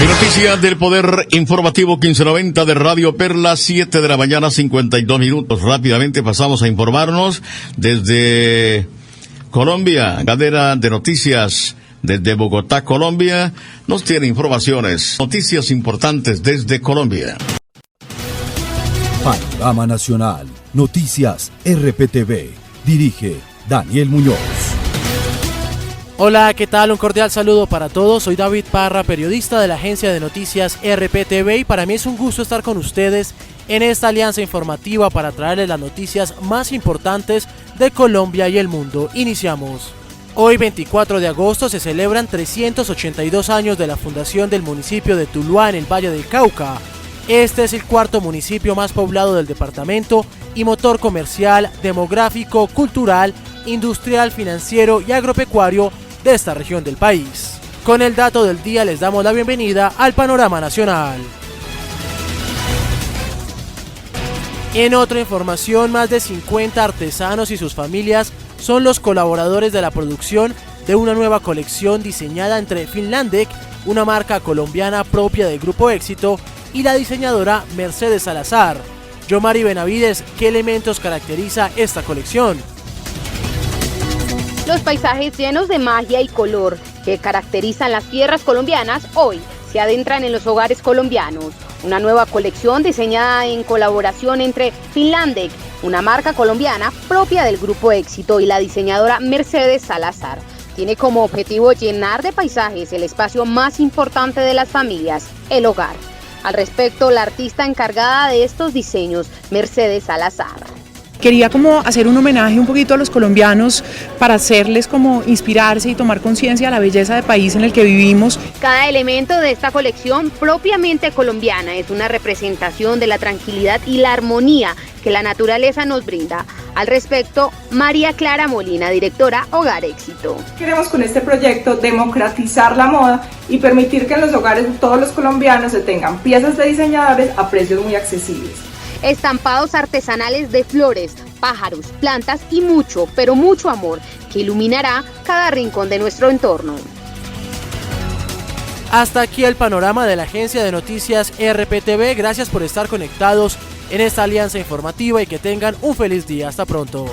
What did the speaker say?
Noticias del Poder Informativo 1590 de Radio Perla, 7 de la mañana, 52 minutos. Rápidamente pasamos a informarnos desde Colombia. Cadena de noticias desde Bogotá, Colombia, nos tiene informaciones, noticias importantes desde Colombia. Panorama Nacional, Noticias RPTV, dirige Daniel Muñoz. Hola, ¿qué tal? Un cordial saludo para todos. Soy David Parra, periodista de la agencia de noticias RPTV, y para mí es un gusto estar con ustedes en esta alianza informativa para traerles las noticias más importantes de Colombia y el mundo. Iniciamos. Hoy, 24 de agosto, se celebran 382 años de la fundación del municipio de Tuluá en el Valle del Cauca. Este es el cuarto municipio más poblado del departamento y motor comercial, demográfico, cultural, industrial, financiero y agropecuario de esta región del país. Con el dato del día les damos la bienvenida al Panorama Nacional. En otra información, más de 50 artesanos y sus familias son los colaboradores de la producción de una nueva colección diseñada entre Finlandec, una marca colombiana propia del Grupo Éxito, y la diseñadora Mercedes Salazar. Yomari Benavides, ¿qué elementos caracteriza esta colección? Los paisajes llenos de magia y color que caracterizan las tierras colombianas hoy se adentran en los hogares colombianos. Una nueva colección diseñada en colaboración entre Finlandec, una marca colombiana propia del Grupo Éxito, y la diseñadora Mercedes Salazar. Tiene como objetivo llenar de paisajes el espacio más importante de las familias, el hogar. Al respecto, la artista encargada de estos diseños, Mercedes Salazar. Quería como hacer un homenaje un poquito a los colombianos para hacerles como inspirarse y tomar conciencia de la belleza del país en el que vivimos. Cada elemento de esta colección propiamente colombiana es una representación de la tranquilidad y la armonía que la naturaleza nos brinda. Al respecto, María Clara Molina, directora Hogar Éxito. Queremos con este proyecto democratizar la moda y permitir que en los hogares de todos los colombianos se tengan piezas de diseñadores a precios muy accesibles. Estampados artesanales de flores, pájaros, plantas y mucho, pero mucho amor que iluminará cada rincón de nuestro entorno. Hasta aquí el panorama de la agencia de noticias RPTV. Gracias por estar conectados en esta alianza informativa y que tengan un feliz día. Hasta pronto.